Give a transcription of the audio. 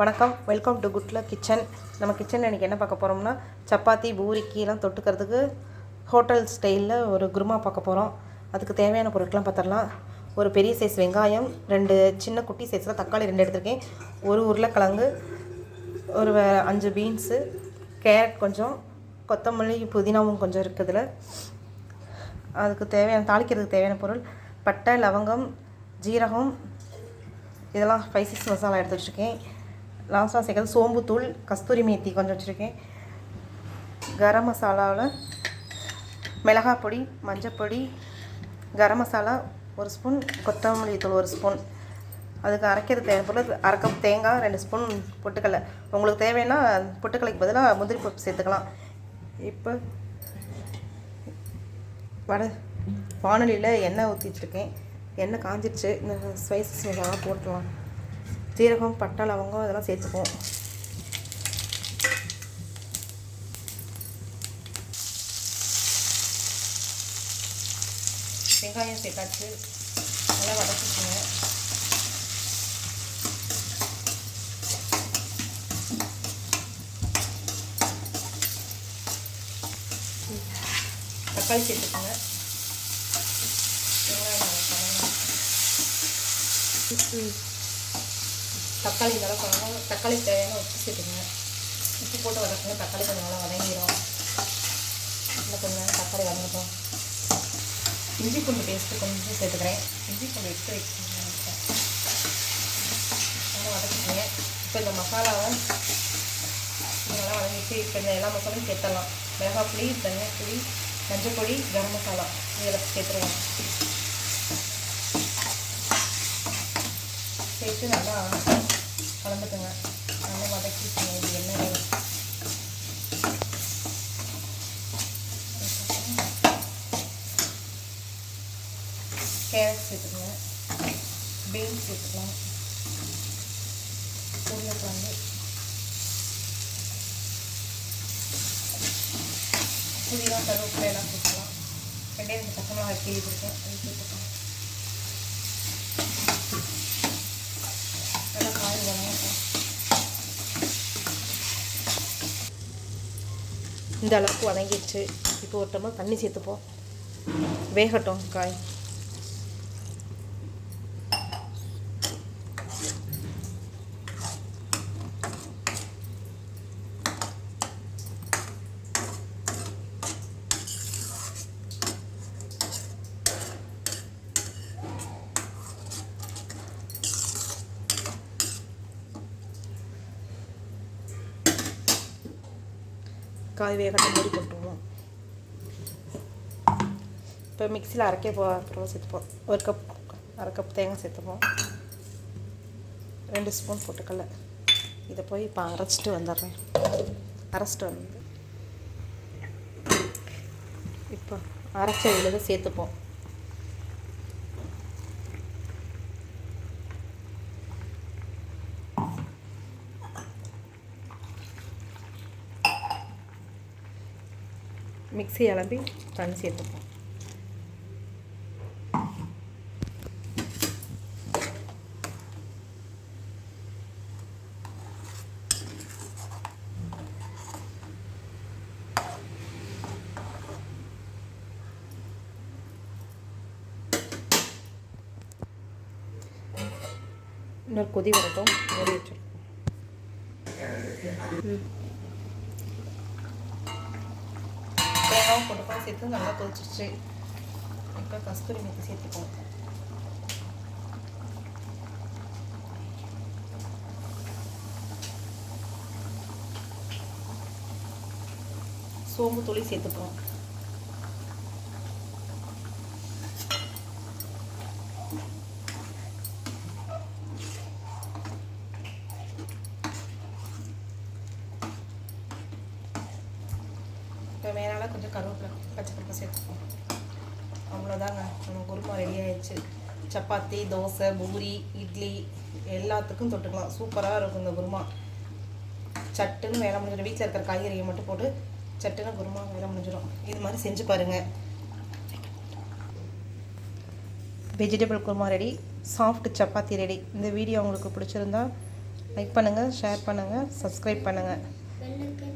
வணக்கம், welcome to good luck kitchen. நம்ம கிச்சனில் இன்றைக்கி என்ன பார்க்க போகிறோம்னா, சப்பாத்தி பூரிக்கெலாம் தொட்டுக்கிறதுக்கு ஹோட்டல் ஸ்டைலில் ஒரு குருமா பார்க்க போகிறோம். அதுக்கு தேவையான பொருட்கள்லாம் பார்த்துடலாம். ஒரு பெரிய சைஸ் வெங்காயம், 2 சின்ன குட்டி சைஸில் தக்காளி 2 எடுத்திருக்கேன், ஒரு உருளைக்கிழங்கு, ஒரு 5 பீன்ஸு, கேரட் கொஞ்சம், கொத்தமல்லி புதினாவும் கொஞ்சம் இருக்குதுல. அதுக்கு தேவையான தாளிக்கிறதுக்கு தேவையான பொருள் பட்டை, லவங்கம், ஜீரகம், இதெல்லாம் ஸ்பைசஸ் மசாலா எடுத்து வச்சுருக்கேன். லாஸ்ட்டாக சேர்க்குறது சோம்புத்தூள், கஸ்தூரி மேத்தி கொஞ்சம் வச்சுருக்கேன். கரம் மசாலாவில் மிளகாய் பொடி, மஞ்சப்பொடி, கரம் மசாலா 1 ஸ்பூன், கொத்தமல்லி தூள் 1 ஸ்பூன். அதுக்கு அரைக்கிறது தேவையான பொருள் 1/2 கப் தேங்காய், 2 ஸ்பூன் பொட்டுக்கடலை. உங்களுக்கு தேவைன்னா பொட்டுக்கடலைக்கு பதிலாக முந்திரி பருப்பு சேர்த்துக்கலாம். இப்போ வானொலியில் எண்ணெய் ஊற்றி வச்சுருக்கேன். எண்ணெய் காஞ்சிடுச்சு. இந்த ஸ்பைசஸ் மசாலா போட்டுடலாம். ஜீரகம், பட்டை, லவங்கம் இதெல்லாம் சேர்த்துப்போம். வெங்காயம் சேர்த்தாச்சு, நல்லா வதக்கிக்கோங்க. தக்காளி சேர்த்துக்கோங்க. தக்காளி நல்லா பண்ணணும். தக்காளி தேவையான உப்பு சேர்த்துக்கோங்க. உப்பு போட்டு வதக்குங்க. தக்காளி கொஞ்சம் நல்லா வதங்கிடும். இன்னும் கொஞ்சம் நேரம் தக்காளி வதங்கட்டும். இஞ்சி பூண்டு பேஸ்ட்டு கொஞ்சம் சேர்த்துக்கிறேன். இஞ்சி பூண்டு எடுத்து வைக்கணும். நல்லா வதக்கிக்கோங்க. இப்போ இந்த மசாலாவை நல்லா வதங்கிட்டு இப்போ இந்த எல்லா மசாலையும் சேர்த்துடலாம். மிளகாய் பொடி, தனியா பொடி, மஞ்சள் பொடி, கரம் மசாலா இதெல்லாம் சேர்த்துருவோம். சேர்த்து நல்லா கலந்துக்குங்க. நல்லா வதக்கிக்கோங்க. இது எண்ணெய் கேரட் சேர்த்துக்கோங்க. பீன்ஸ் சேர்த்துக்கலாம். உருளைக்கிழங்கு, புதினா, கருவேப்பிலை எல்லாம் சேர்த்துக்கலாம். 2 பச்சை மிளகாய் கீழே இருக்கேன், அது சேர்த்துக்கலாம். நல்லா காய் வதங்கட்டும். இந்த அளவுக்கு வதங்கிடுச்சு. இப்போ ஒரு டம்ளர் தண்ணி சேர்த்துப்போம். வேகட்டும் காய். காய் வேகட்டும், மூடி போட்டுருவோம். இப்போ மிக்சியில் அரைக்க அப்புறம் சேர்த்துப்போம். 1/2 கப் தேங்காய் சேர்த்துப்போம். 2 ஸ்பூன் பொட்டுக்கடலை. இதை போய் இப்போ அரைச்சிட்டு வந்துடுறேன். அரைச்சிட்டு வந்து இப்போ அரைச்ச விழுதை சேர்த்துப்போம். மிக்ஸி அலம்பி தண்ணி சேர்த்துப்போம். இன்னொரு கொதி வரட்டும், மூடி வச்சிருக்கோம். தேங்காயும் போட்டுப்போம். சேர்த்து நல்லா கொதிச்சிருச்சு. இப்போ கஸ்தூரி மேத்தி சேர்த்துப்போம். சோம்பு தூளி சேர்த்துப்போம். இப்போ மேலால் கொஞ்சம் கருவேப்பிலை, பச்சை பருப்பு சேர்த்துப்போம். அவ்வளோதாங்க, நம்ம குருமா ரெடி ஆயிடுச்சு. சப்பாத்தி, தோசை, பூரி, இட்லி எல்லாத்துக்கும் தொட்டுக்கலாம். சூப்பராக இருக்கும் இந்த குருமா. சட்டுன்னு வேலை முடிஞ்சிடும். வீட்டில் இருக்கிற காய்கறியை மட்டும் போட்டு சட்டுன்னு குருமா வேலை முடிஞ்சிடும். இது மாதிரி செஞ்சு பாருங்கள். Vegetable kurma ready, soft chapati ready. இந்த வீடியோ உங்களுக்கு பிடிச்சிருந்தா லைக் பண்ணுங்கள், ஷேர் பண்ணுங்கள், சப்ஸ்கிரைப் பண்ணுங்கள். பெல்லுக்கு